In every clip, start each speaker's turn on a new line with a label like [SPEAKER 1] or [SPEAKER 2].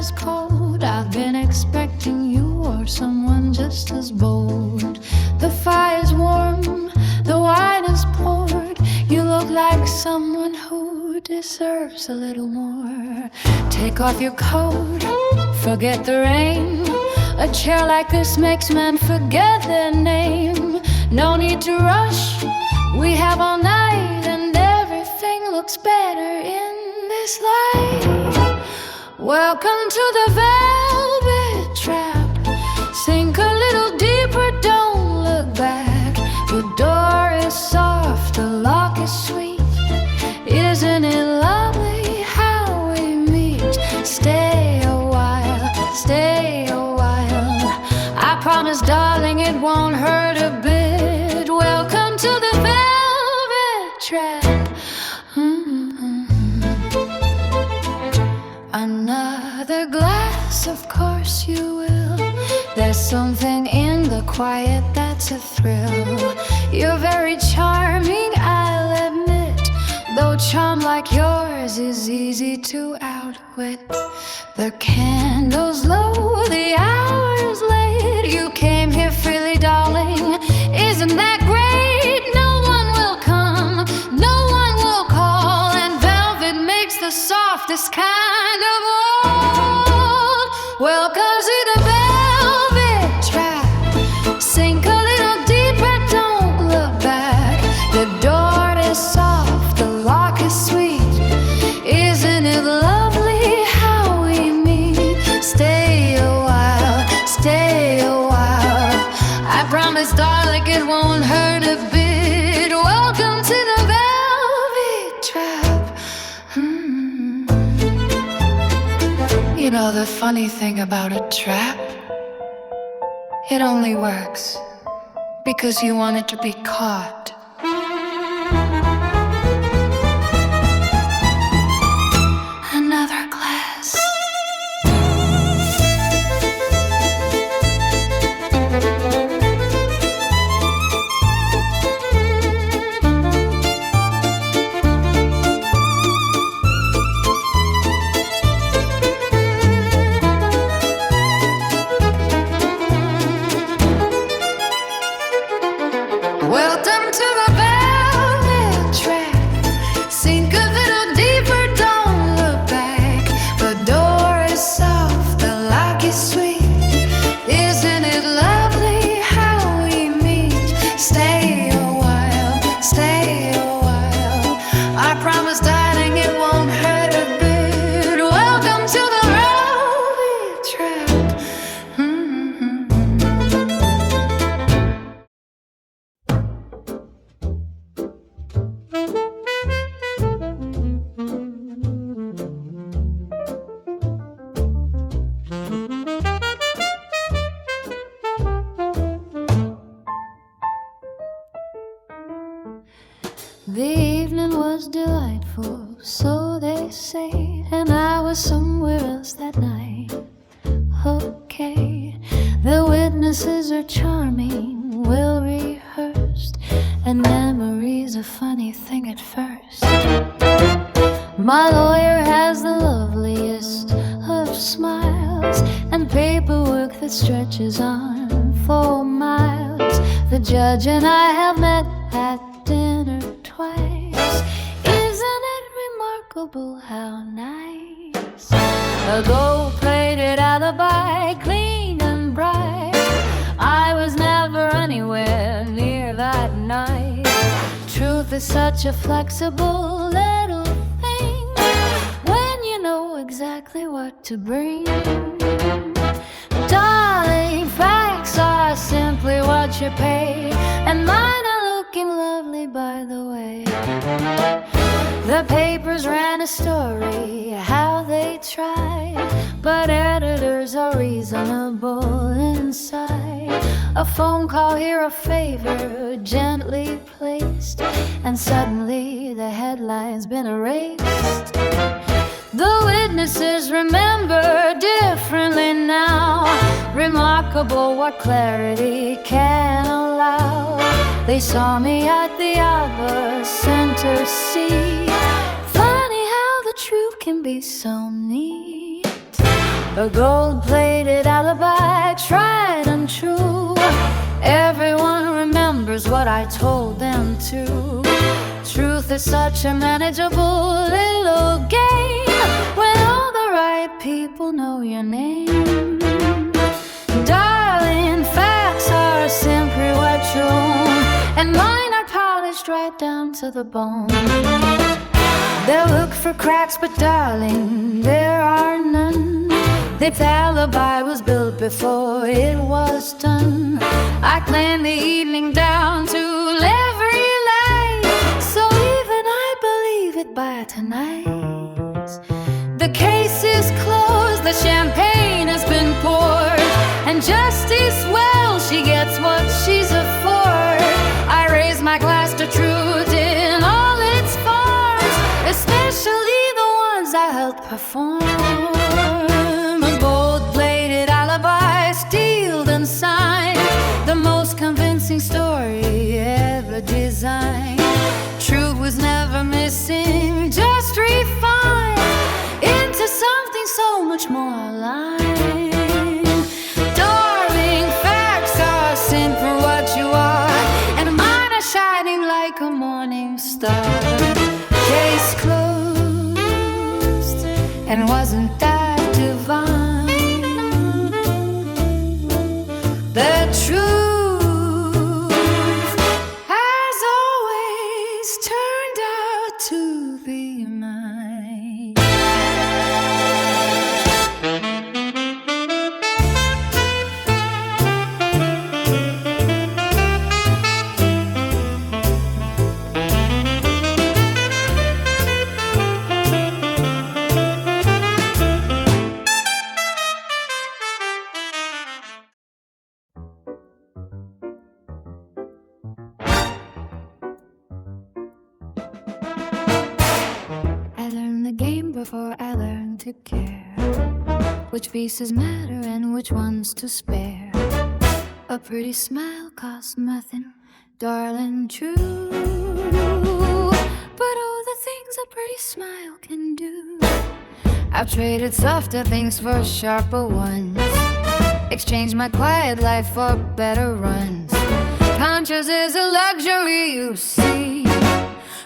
[SPEAKER 1] is cold. I've been expecting you or someone just as bold. The fire's warm, the wine is poured. You look like someone who deserves a little more. Take off your coat, forget the rain. A chair like this makes men forget their name. No need to rush, we have all night, and everything looks better in this light. Welcome to the velvet trap. Sink a little deeper, don't look back. The door is soft, the lock is sweet. Isn't it lovely how we meet? Stay a while, stay a while. I promise, darling, it won't hurt a bit. Welcome to the velvet trap. Another glass, of course you will. There's something in the quiet that's a thrill. You're very charming, I'll admit, though charm like yours is easy to outwit. The candle's low, the hour's late. You came here freely, darling, isn't that great? No one will come, no one will call, and velvet makes the softest kind of all. Welcome to the velvet trap. Sink a little deeper, don't look back. The door is soft, the lock is sweet. Isn't it lovely how we meet? Stay a while, stay a while. I promise, darling, it won't hurt a bit. Welcome to the velvet trap. You know the funny thing about a trap? It only works because you want it to be caught. Another glass. Welcome to the velvet trap. Sink a little deeper, don't look back. The door is soft, the lock is sweet. Isn't it lovely how we meet? Stay a while, stay a while. I promise, darling, it won't hurt a bit. Welcome to the velvet trap. The evening was delightful, so they say, and I was somewhere else that night. Okay, the witnesses are charming, well rehearsed, and memory's a funny thing at first. My lawyer has the loveliest of smiles and paperwork that stretches on for miles. The judge and I have met at dinner twice. Isn't it remarkable how nice? A gold-plated alibi, clean and bright. I was never anywhere near that night. Truth is such a flexible little thing when you know exactly what to bring. Darling, facts are simply what you pay, and mine are looking lovely, by the way. The papers ran a story, how they tried, but editors are reasonable inside. A phone call here, a favor gently placed, and suddenly the headline's been erased. The witnesses remember differently now. Remarkable what clarity can allow. They saw me at the Arbor Center seat. Funny how the truth can be so neat. A gold-plated alibi, tried and true. Everyone remembers what I told them to. Truth is such a manageable little game when all the right people know your name. Darling, facts are simply what you own, and mine are polished right down to the bone. They'll look for cracks, but darling, there are none. This alibi was built before it was done. I planned the evening down to every light, so even I believe it by tonight. The case is closed, the champagne has been poured, and justice, well, she gets what she's afford. I raise my glass to truth in all its forms, especially the ones I helped perform. A gold-plated alibi, steeled and signed, the most convincing story ever designed. Truth was never missing, just refined into something so much more aligned. Darling, facts are simple what you are, and mine are shining like a morning star. Case closed, and wasn't that divine? The truth has always turned out to be mine. I learned the game before I learned to care, which pieces matter and which ones to spare. A pretty smile costs nothing, darling, true. But oh, the things a pretty smile can do. I've traded softer things for sharper ones, exchanged my quiet life for better runs. Conscience is a luxury, you see,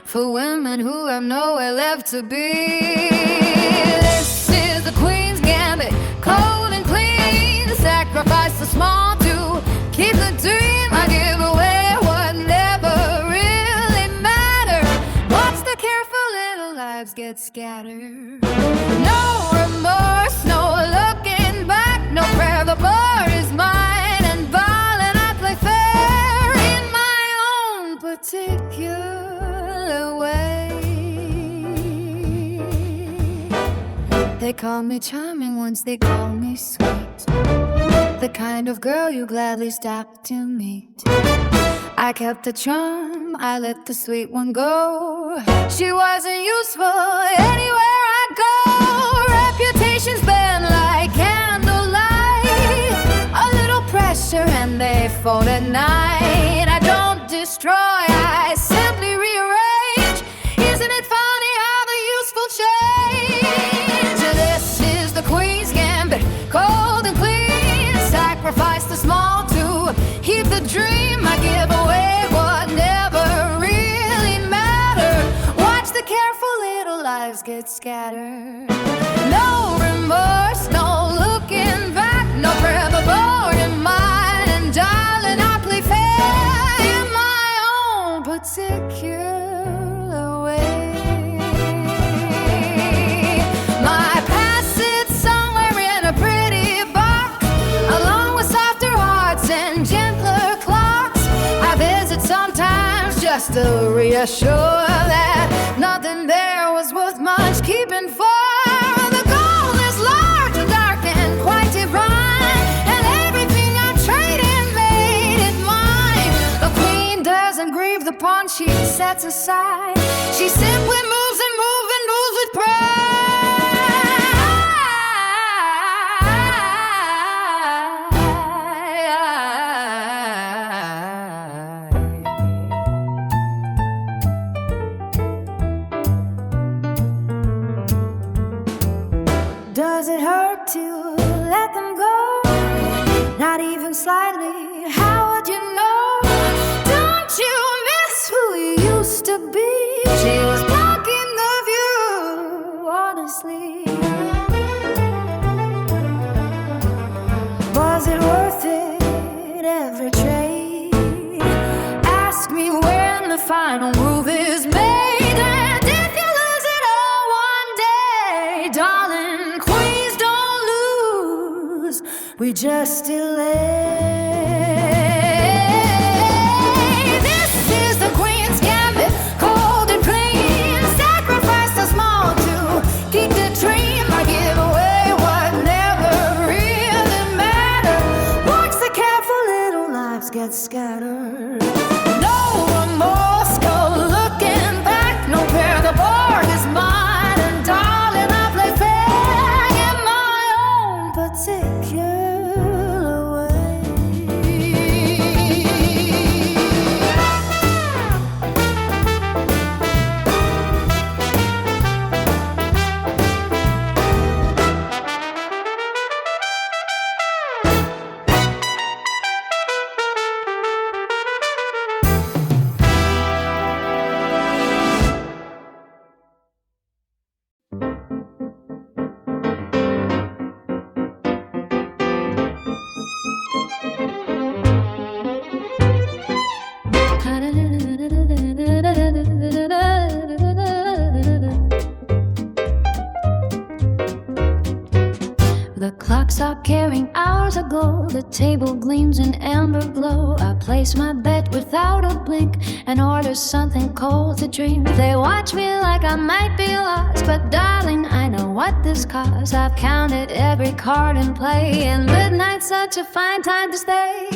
[SPEAKER 1] for women who have nowhere left to be. This is the Queen's Gambit, cold and clean. Sacrifice the small to keep the dream. I give away what never really mattered. Watch the careful little lives get scattered. No remorse, no looking back, no prayer, the bar is mine, and darling, I play fair in my own particular way. They call me charming once, they call me sweet, the kind of girl you gladly stop to meet. I kept the charm, I let the sweet one go. She wasn't useful anywhere I go. Reputations bend like candlelight, a little pressure and they fold at night. I don't destroy, I simply rearrange. Isn't it funny how the useful change? This is the Queen's Gambit, cold and clean. Sacrifice the small to keep the dream. I give away what never really mattered. Watch the careful little lives get scattered. No remorse, no looking back, no prayer, the board in mine, and darling, I play fair in my own particular way. My past sits somewhere in a pretty box, along with softer hearts and gentler clocks. I visit sometimes just to reassure that nothing there was worth much keeping for. The goal is large and dark and quite divine, and everything I traded made it mine. The Queen doesn't grieve the pawn she sets aside. She simply moves and moves and moves with pride. Does it hurt to let them go? Not even slightly. How would you know? Don't you miss who you used to be? She was blocking the view, honestly. Was it worth it, every trade? Ask me when the final move is made. And if you lose it all one day, darling, please don't lose. We just delay. This is the Queen's Gambit, cold and plain. Sacrifice the small to keep the dream. I give away what never really mattered. Watch the careful little lives get scattered. No remorse, go looking back. No pair, the board is mine. And darling, I play fair in my own particular way. The clock stopped carrying hours ago. The table gleams in amber glow. I place my bet without a blink and order something cold to drink. They watch me like I might be lost, but darling, I know what this costs. I've counted every card in play, and midnight's such a fine time to stay.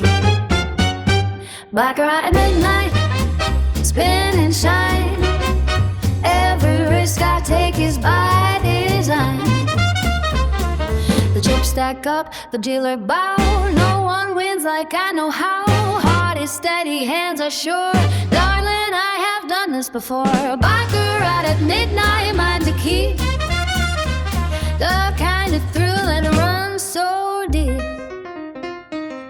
[SPEAKER 1] Baccarat at midnight, spin and shine. Every risk I take is by design. The chips stack up, the dealer bow. No one wins like I know how. Heart is steady, hands are sure. Darling, I have done this before. Baccarat at midnight, mind to keep. The kind of thrill that runs so deep.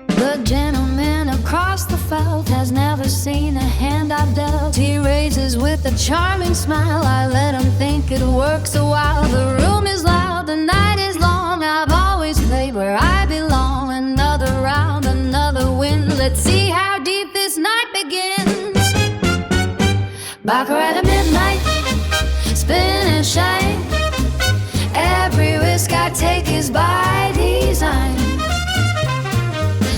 [SPEAKER 1] The gentleman across the felt has never seen a hand I've dealt. He raises with a charming smile. I let him think it works a while. The room is loud, the night is long. I've always played where I belong. Another round, another win. Let's see how deep this night begins. Baccarat at midnight, spin and shine. Every risk I take is by design.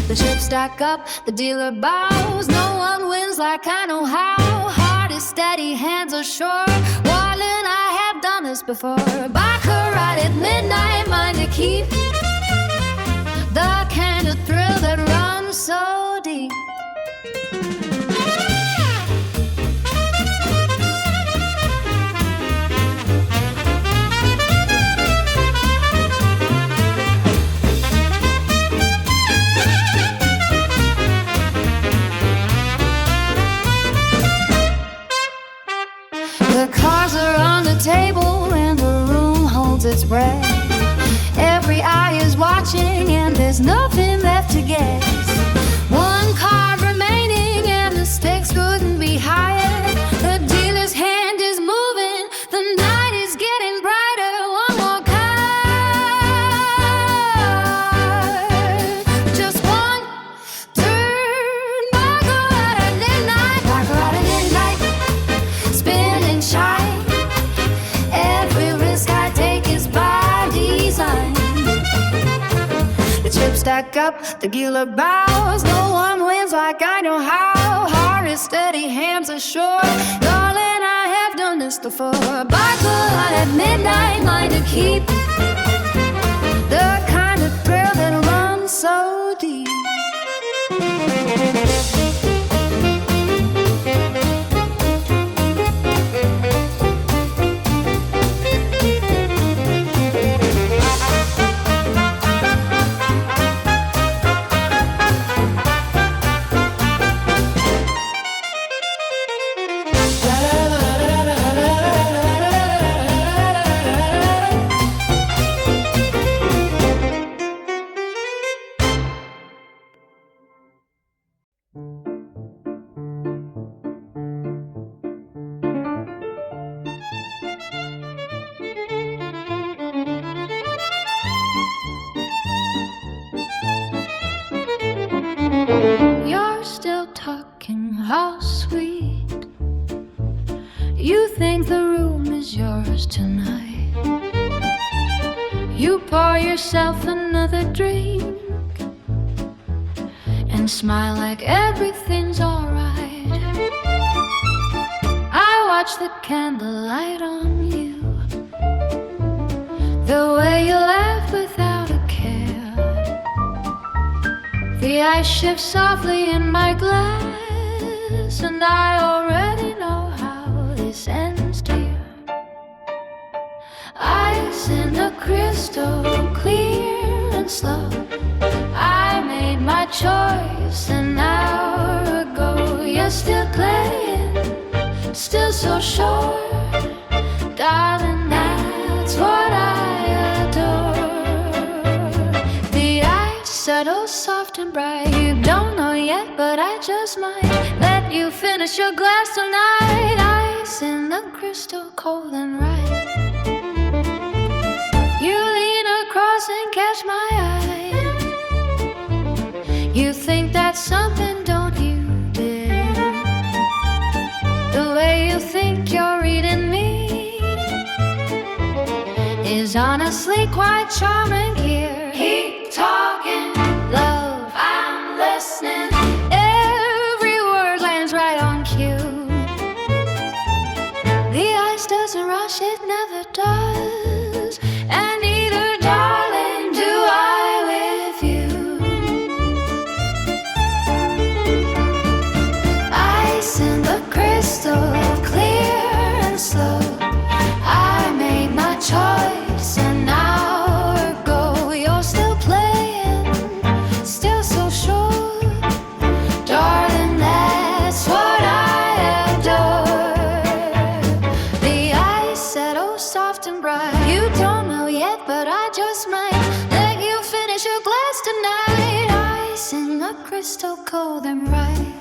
[SPEAKER 1] The chips stack up, the dealer bows. No one wins like I know how. Heart is steady, hands are sure. Darling, I have done this before. Baccarat at midnight, mind to keep. The kind of thrill that runs so deep. The cards are on the table and the room holds its breath. Every eye is watching and there's nothing left to guess. One card remaining and the stakes couldn't be higher. The dealer's hand is moving, the night is getting brighter. One more card, just one turn. Baccarat at midnight, Baccarat at midnight, spin and shine. Every risk I take is by design. The chips stack up, the dealer bows. No one wins like I know how. Heart is steady, hands are sure. Darling, I have done this before. Baccarat at midnight, mind to keep. The kind of thrill that runs so deep. tonight. You pour yourself another drink and smile like everything's alright. I watch the candlelight on you, the way you laugh without a care. The ice shifts softly in my glass, and I already know how this ends, dear. Ice in the crystal, clear and slow. I made my choice an hour ago. You're still playing, still so sure, darling, that's what I adore. The ice settles soft and bright. You don't know yet, but I just might let you finish your glass tonight. Ice in the crystal, cold and right. You lean across and catch my eye. You think that's something, don't you, dear? The way you think you're reading me is honestly quite charming here. Keep talking, love, I'm listening. Every word lands right on cue. The ice doesn't rush, it never does. And neither, darling, do I with you. Ice in the crystal, clear and slow. I made my choice an hour ago. You're still playing, still so sure, darling, that's what I adore. The ice settles soft and bright. You don't know yet, but I just might let you finish your glass tonight. Ice in the crystal, cold and right.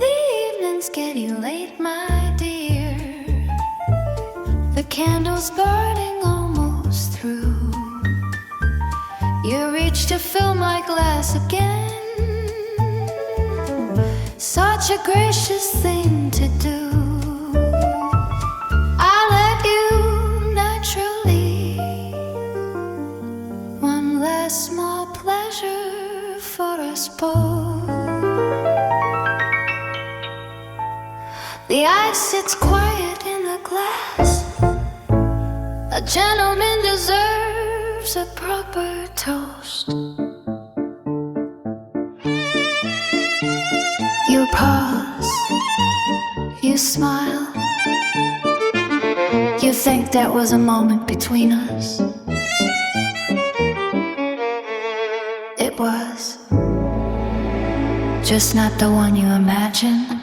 [SPEAKER 1] The evening's getting late, my dear. The candle's burning almost through. You reach to fill my glass again. Such a gracious thing to do. I'll let you naturally. One last small pleasure for us both. The ice sits quiet in the glass. A gentleman deserves a proper toast. You pause, you smile. You think that was a moment between us. It was, just not the one you imagined.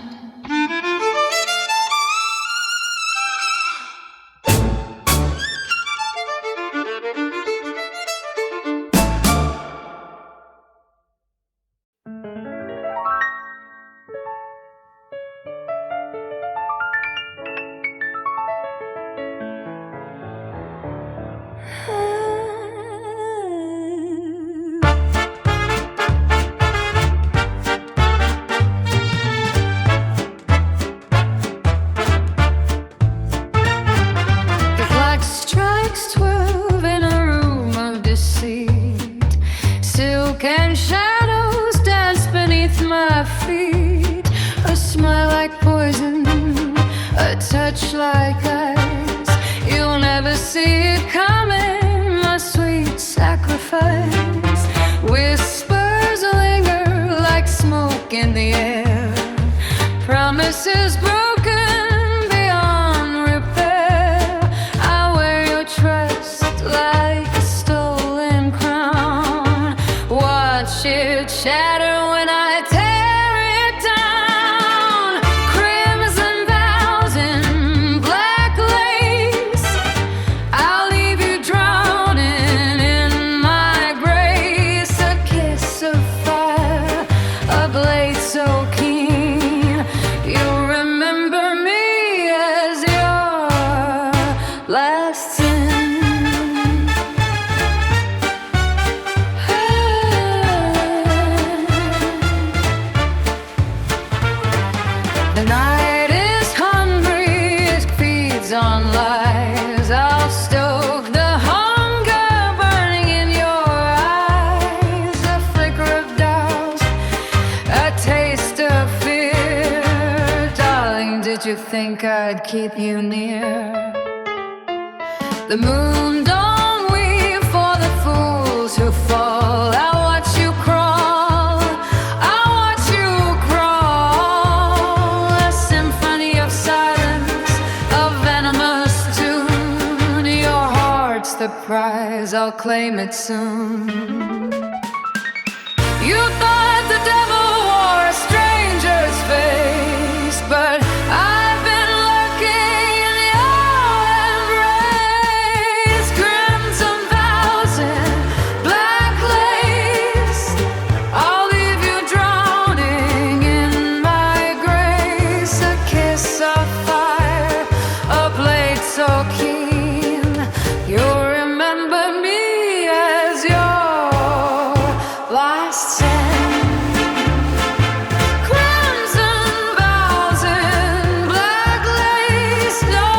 [SPEAKER 2] Like ice, you'll never see it coming, my sweet sacrifice. Whispers linger like smoke in the air, promises broken beyond repair. I wear your trust like a stolen crown, watch it shatter when I tear it down. Crimson vows in black lace, I'll leave you drowning in my grace. A kiss of fire, a blade so keen, you remember me as your last sin. you think I'd keep you near? The moon don't weep for the fools who fall. I watch you crawl, I watch you crawl. A symphony of silence, a venomous tune. Your heart's the prize, I'll claim it soon. You thought the devil wore a stranger's face, but I've been lurking in your embrace. Crimson vows and black lace, I'll leave you drowning in my grace. A kiss of fire, a blade so keen, you'll remember me as your last send. Crimson vows and black lace, no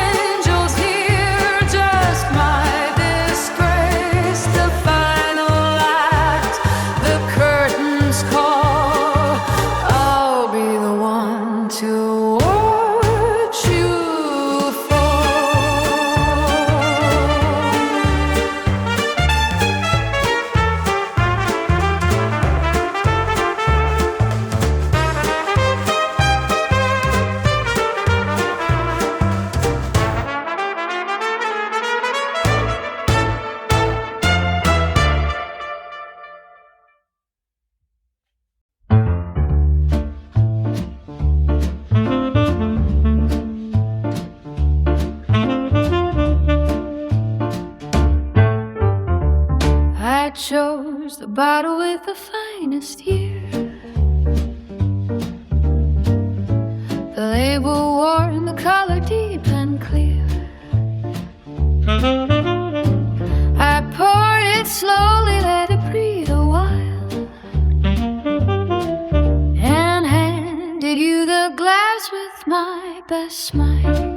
[SPEAKER 2] angels here, just my disgrace. The final act, the curtains call, I'll be the one to watch you fall. I chose the bottle with the finest year, the label worn, the color deep and clear. I poured it slowly, let it breathe a while, and handed you the glass with my best smile.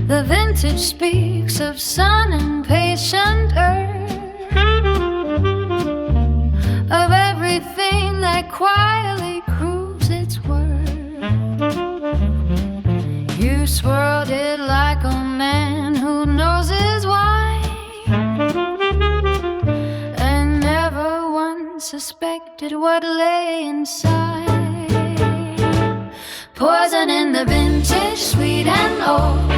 [SPEAKER 2] The vintage speaks of sun and patient earth, of everything that quietly proves its worth. You swirled it like a man who knows his wine, and never once suspected what lay inside. Poison in the vintage, sweet and old,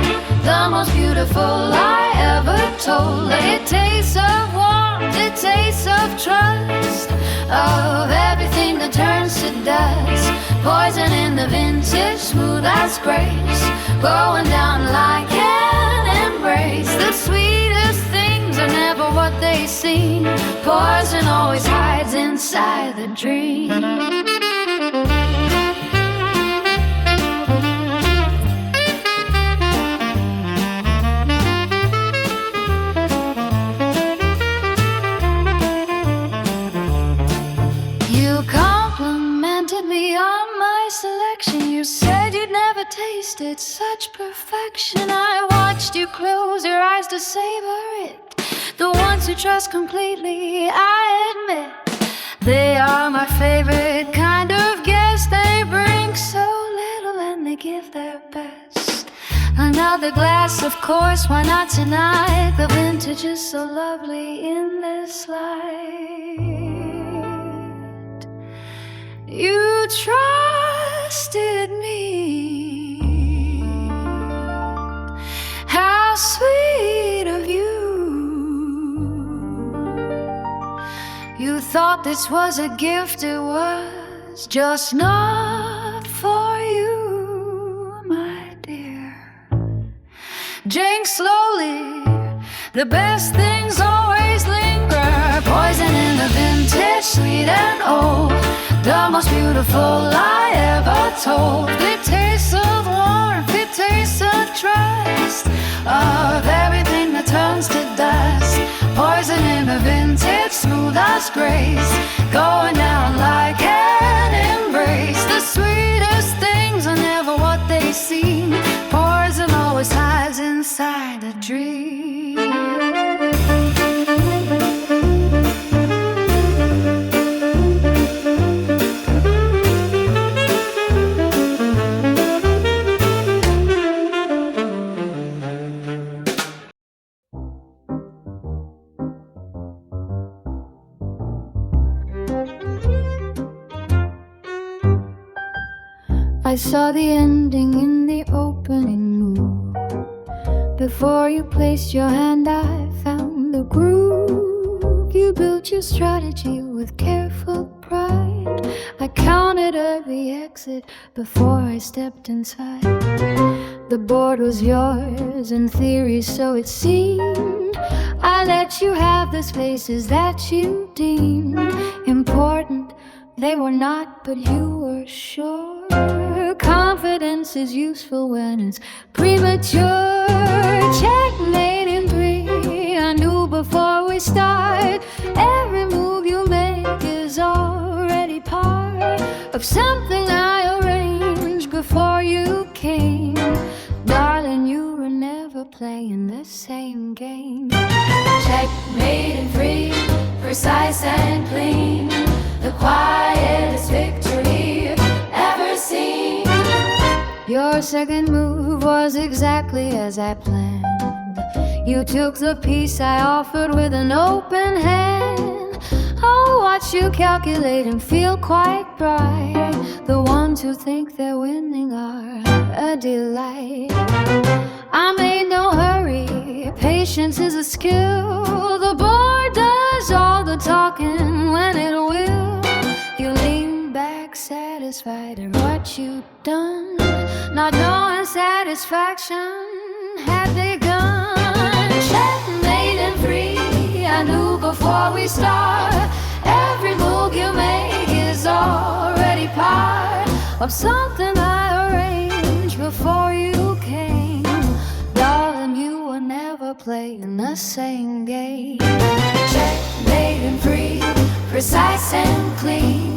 [SPEAKER 2] the most beautiful lie ever told. It tastes of warmth, it tastes of trust, of everything that turns to dust. Poison in the vintage, smooth as grace, going down like an embrace. The sweetest things are never what they seem. Poison always hides inside the dream. You said you'd never tasted such perfection. I watched you close your eyes to savor it. The ones who trust completely, I admit, they are my favorite kind of guest. They bring so little and they give their best. Another glass, of course, why not tonight? The vintage is so lovely in this light. You trusted me, how sweet of you. You thought this was a gift, it was just not for you, my dear. Drink slowly, the best things always linger. Poison in the vintage, sweet and old, the most beautiful lie ever told. It tastes of warmth, it tastes of trust, of everything that turns to dust. Poison in the vintage, smooth as grace, going down like an embrace. The sweetest things are never what they seem. Poison always hides inside a dream. I saw the ending in the opening move. Before you placed your hand, I found the groove. You built your strategy with careful pride. I counted every exit before I stepped inside. The board was yours in theory, so it seemed. I let you have the spaces that you deemed important. They were not, but you were sure. Confidence is useful when it's premature. Checkmate in three. I knew before we start. Every move you make is already part of something I arranged before you came. Darling, you were never playing the same game.
[SPEAKER 1] Checkmate in three, precise and clean. The quietest victory ever seen.
[SPEAKER 2] Your second move was exactly as I planned. You took the piece I offered with an open hand. I'll watch you calculate and feel quite bright. The ones who think they're winning are a delight. I made no hurry, patience is a skill. The board does all the talking when it will. You lean back satisfied at what you've done, not knowing satisfaction had begun.
[SPEAKER 1] Checkmate in three. I knew before we start. Every move you make is already part
[SPEAKER 2] of something I arranged before you came. Darling, you were never playing the same game.
[SPEAKER 1] Checkmate in three, precise and clean.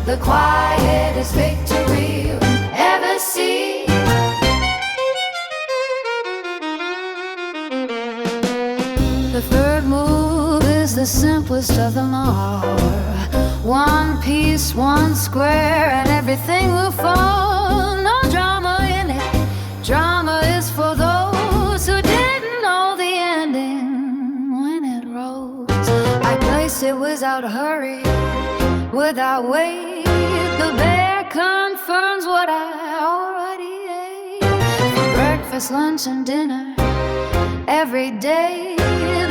[SPEAKER 1] The quietest victory you'll ever see.
[SPEAKER 2] The third move is the simplest of them all. One piece, one square, and everything will fall. No drama in it. Drama is for those who didn't know the ending when it rolls. I place it without hurry, without wait. The bear confirms what I already ate. For breakfast, lunch, and dinner every day.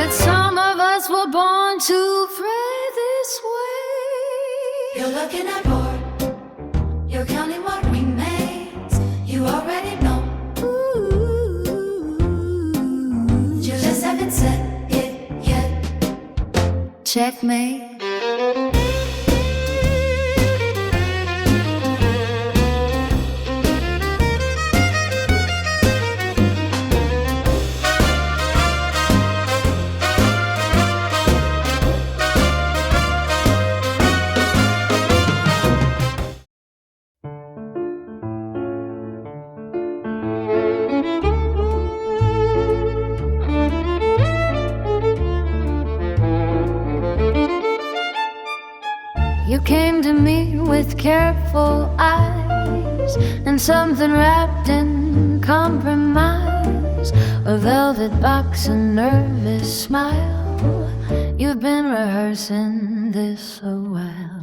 [SPEAKER 2] That some of us were born to thread this way.
[SPEAKER 1] You're looking at board. You're counting what remains. You already know. You just haven't said it yet.
[SPEAKER 2] Checkmate. You came to me with careful eyes and something wrapped in compromise. A velvet box, a nervous smile. You've been rehearsing this a while.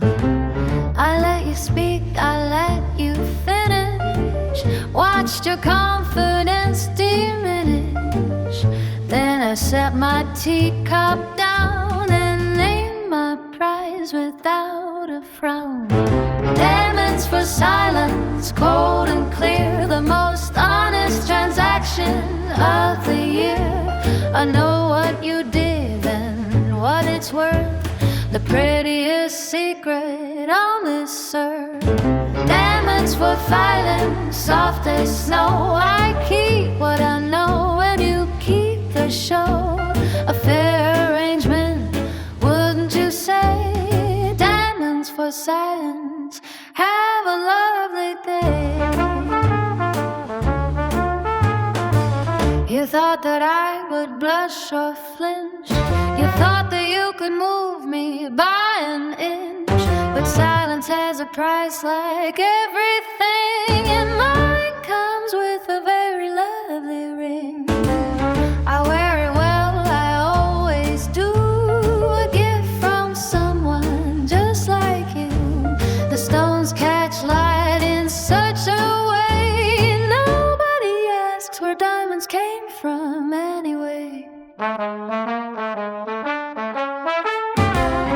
[SPEAKER 2] I let you speak, I let you finish. Watched your confidence diminish. Then I set my teacup down and named my prize without a frown. Diamonds for silence, cold and clear. The most honest transaction of the year. I know what you did and what it's worth. The prettiest secret on this earth. Diamonds for filing, soft as snow. I keep what I know and you keep the show. A fair arrangement, wouldn't you say? Diamonds for silence, have a lovely day. You thought that I would blush or flinch. You thought that you could move me by an inch. But silence has a price like everything. And mine comes with a very lovely ring. I wear it well, I always do. A gift from someone just like you. The stones catch light in such a way.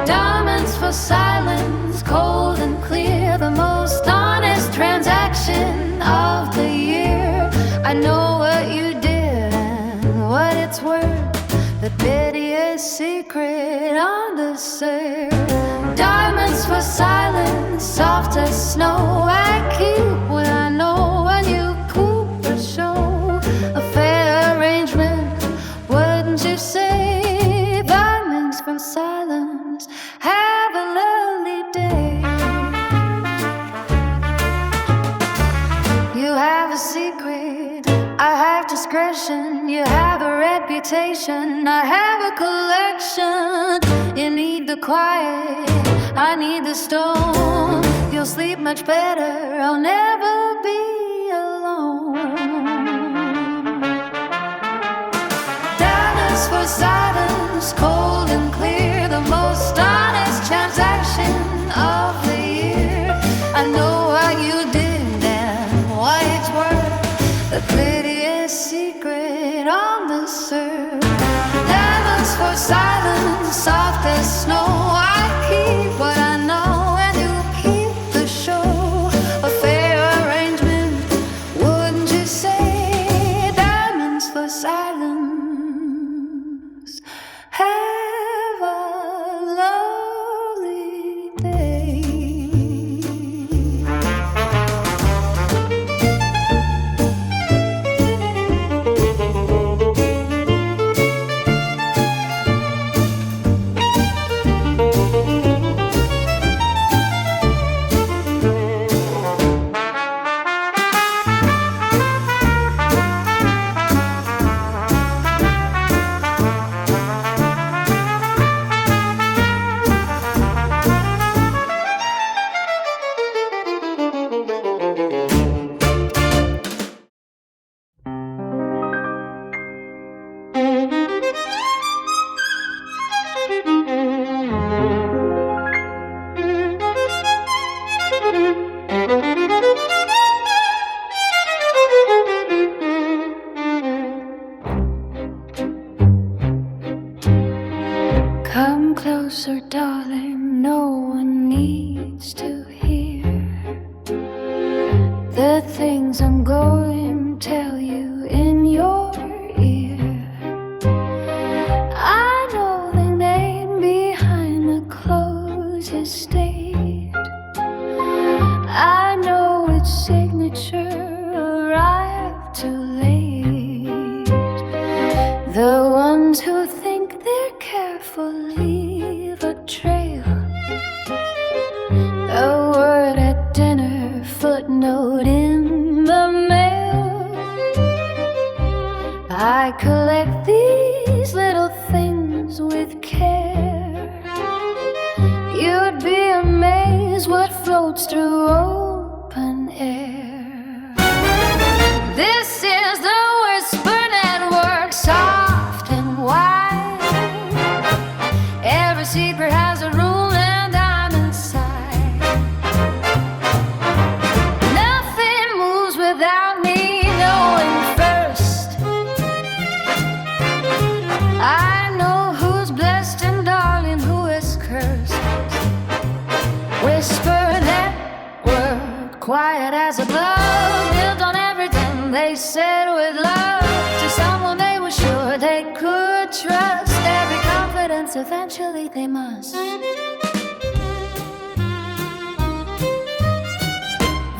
[SPEAKER 2] Diamonds for silence, cold and clear, the most honest transaction of the year. I know what you did and what it's worth, the pettiest secret on the surf. Diamonds for silence, soft as snow. I keep what I know when you cool the show. A fair arrangement, wouldn't you say? Diamonds for silence, have a lovely day. You have a secret, I have discretion. You have a reputation, I have a collection. You need the quiet, I need the storm. You'll sleep much better, I'll never be alone. Diamonds for silence, cold and clear, the most honest transaction of the year. I know what you did and what it's worth, the prettiest secret on the surf. Diamonds for silence, soft as snow. I keep what I know and you keep the show. A fair arrangement, wouldn't you say? Diamonds for silence, have a lovely day. Come closer, darling, no one needs to hear the things I'm going to tell you in your ear. I know the name behind the closest state. I know its signature arrived too late. The ones who think they're careful leave a trail. A word at dinner, footnote in the mail. I collect these little things with care. You'd be amazed what floats through open air. This is the whisper network, soft and wide. Every secret has a rule and I'm inside. Nothing moves without me knowing first. I know who's blessed and darling, who is cursed. Whisper network, quiet as a glove, built on everything they said with love. To someone they were sure they could trust. Every confidence eventually they must.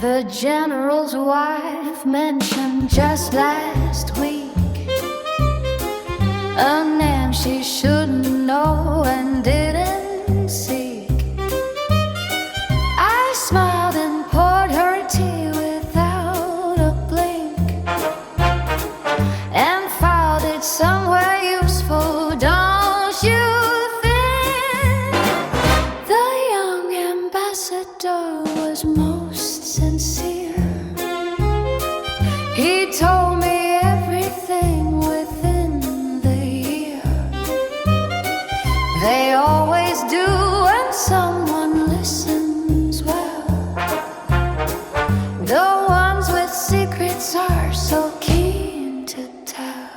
[SPEAKER 2] The general's wife mentioned just last week a name she shouldn't know and didn't seek. I smiled and poured her tea without a blink and filed it somewhere useful, don't you think? The young ambassador was most sincere. He told me everything within the year. They always do when someone listens well. The ones with secrets are so keen to tell.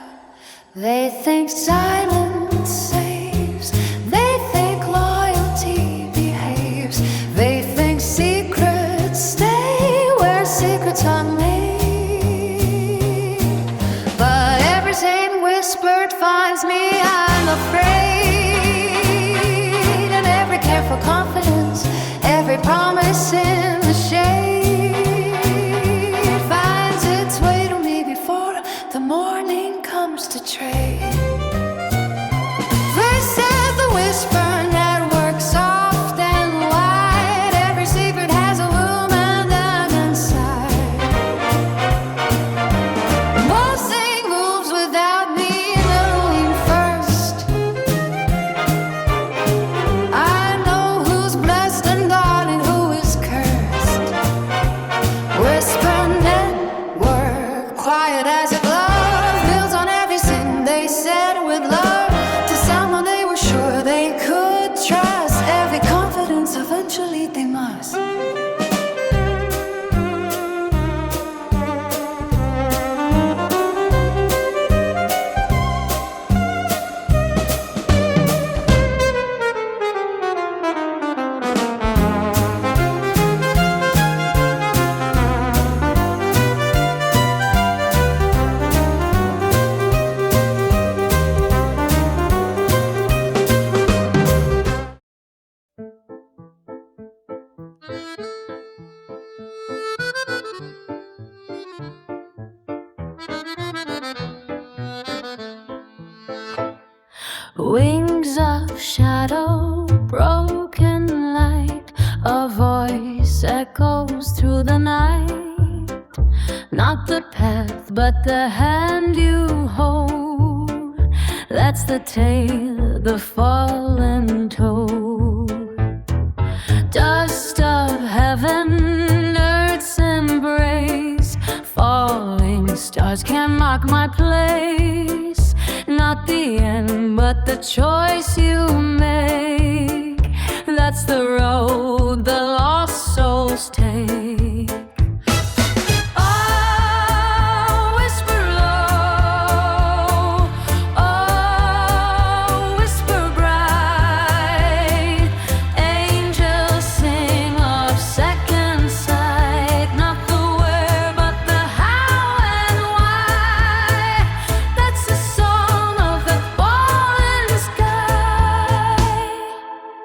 [SPEAKER 2] They think silence saves. They think loyalty behaves. They think secrets stay where secrets are made. But everything whispered finds me, I'm afraid. And every careful confidence, every promise in the shade finds its way to me before the morning comes to trade. They said the whisper network soft and wide. Every secret has a woman down inside. Most thing moves without me knowing first. I know who's blessed and darling, who is cursed. Whisper network, quiet as a glove, builds on everything they said with love to someone they were sure they could trust. Every confidence eventually they must. Wings of shadow, broken light, a voice echoes through the night. Not the path, but the hand you hold. That's the tale, the fallen told. Dust of heaven, earth's embrace. Falling stars can mark my place. Not the end, but the choice you make. That's the road the lost souls take. Oh, whisper low. Oh, whisper bright. Angels sing of second sight. Not the where, but the how and why. That's the song of the fallen sky.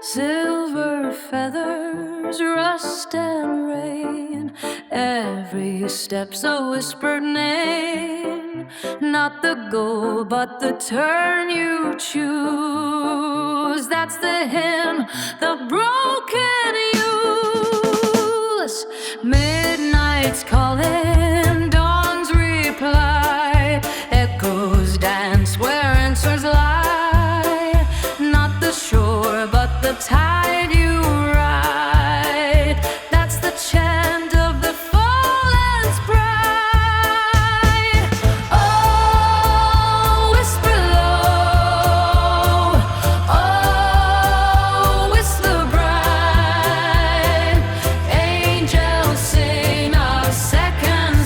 [SPEAKER 2] Silver feathers, rust and rain. Every step's a whispered name. Not the goal, but the turn you choose. That's the hymn the broken use. Midnight's calling, dawn's reply. Echoes dance where answers lie. Not the shore, but the tide you ride. That's the chant of the fallen's pride. Oh, whisper low. Oh, whisper bright. Angels sing of second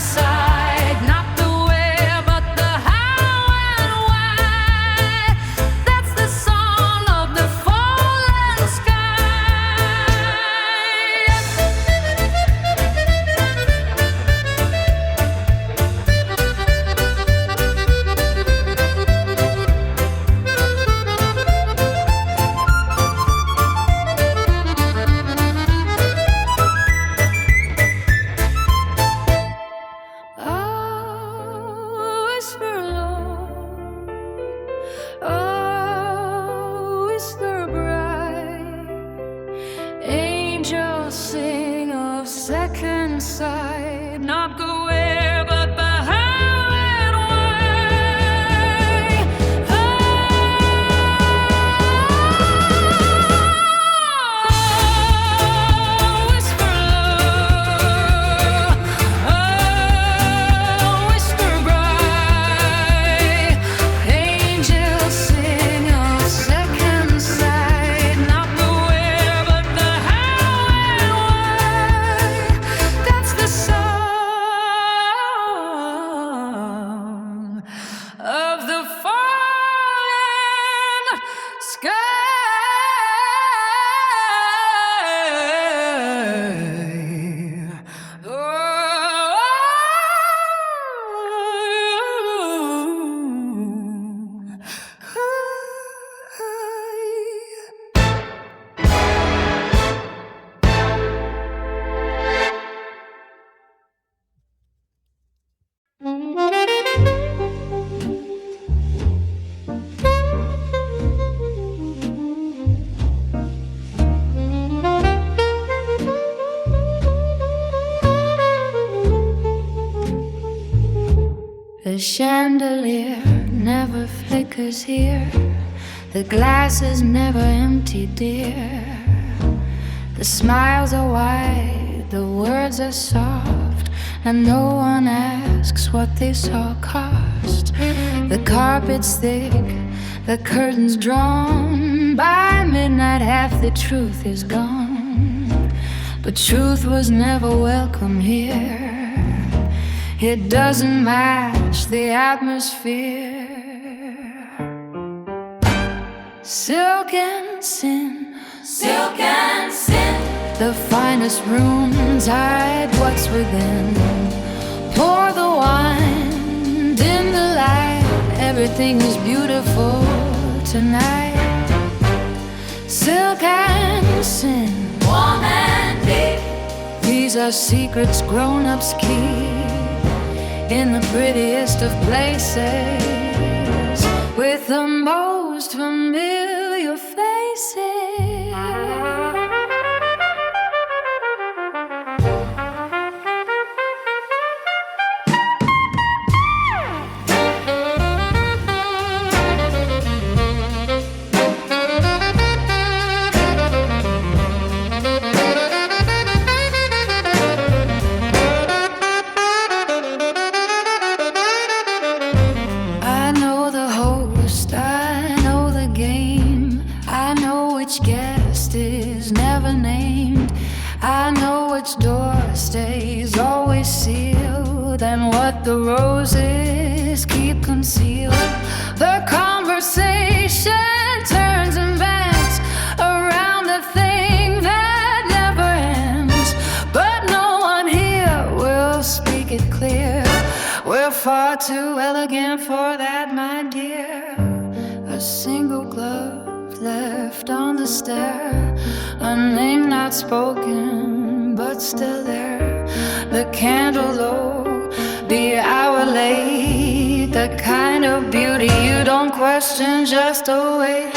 [SPEAKER 2] sky. The chandelier never flickers here. The glass is never empty, dear. The smiles are wide, the words are soft, and no one asks what this all cost. The carpet's thick, the curtains drawn. By midnight half the truth is gone. But truth was never welcome here. It doesn't match the atmosphere. Silk and sin, silk and sin. The finest rooms hide what's within. Pour the wine, dim the light. Everything is beautiful tonight. Silk and sin, warm and deep. These are secrets grown-ups keep. In the prettiest of places, with the most familiar faces. The roses keep concealed. The conversation turns and bends around the thing that never ends. But no one here will speak it clear. We're far too elegant for that, my dear. A single glove left on the stair. A name not spoken, but still there. The candle low, the hour late, the kind of beauty you don't question, just await.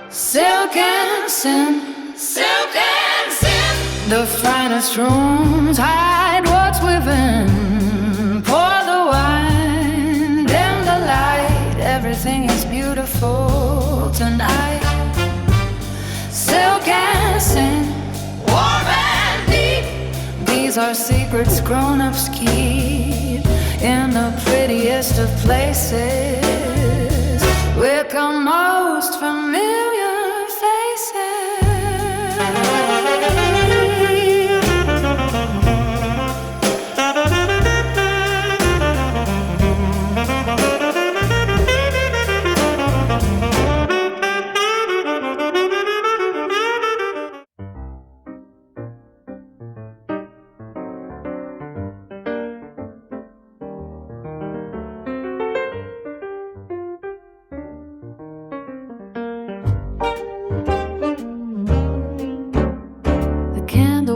[SPEAKER 2] Silk and sin, silk and sin. The finest rooms hide what's within. Pour the wine, dim the light. Everything is beautiful tonight. Silk and sin, warm and deep. These are secrets grown-ups keep in the prettiest of places, with the most familiar faces.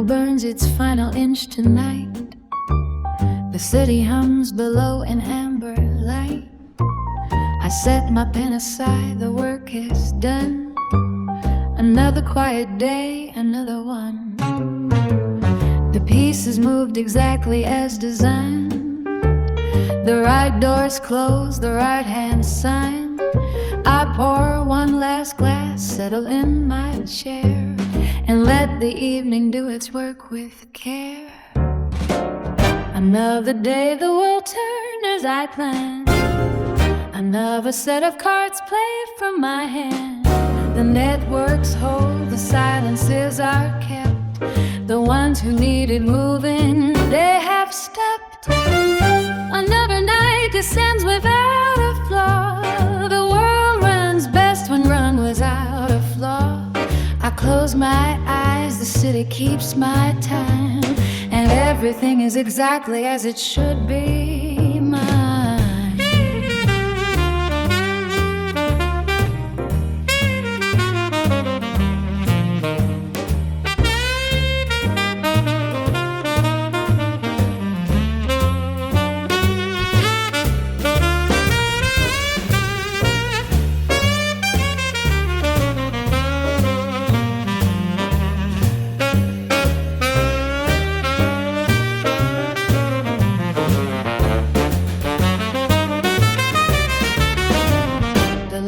[SPEAKER 2] Burns its final inch tonight. The city hums below in amber light. I set my pen aside, the work is done. Another quiet day, another one. The pieces moved exactly as designed. The right doors closed, the right hand signed. I pour one last glass, settle in my chair, and let the evening do its work with care. Another day the world turned as I planned. Another set of cards played from my hand. The networks hold, the silences are kept. The ones who needed moving, they have stepped. Another night descends without a flaw. The world runs close my eyes, the city keeps my time, and everything is exactly as it should be mine.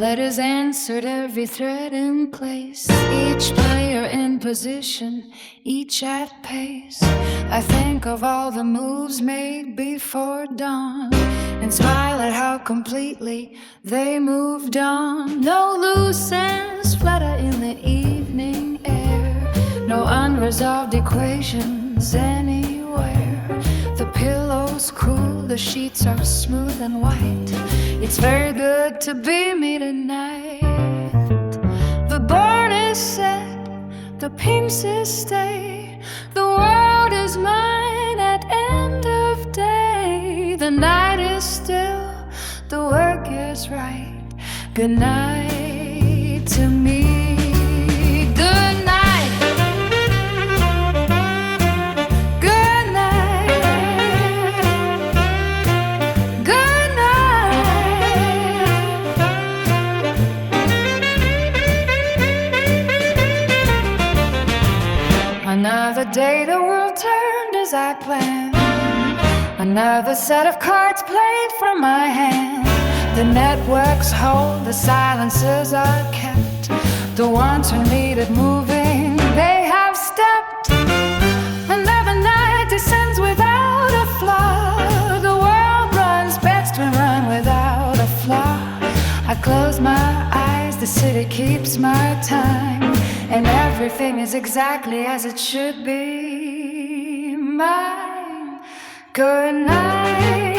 [SPEAKER 2] Letters answered, every thread in place, each player in position, each at pace. I think of all the moves made before dawn and smile at how completely they moved on. No loose ends flutter in the evening air, no unresolved equations anywhere. The pillow's cool, the sheets are smooth and white. It's very good to be me tonight. The board is set, the pieces stay. The world is mine at end of day. The night is still, the work is right. Good night to me. Good night. Another day the world turned as I planned. Another set of cards played from my hand. The networks hold, the silences are kept. The ones who needed moving, they have stepped. Another night descends without a flaw. The world runs best when run without a flaw. I close my eyes, the city keeps my time, and everything is exactly as it should be mine. Good night.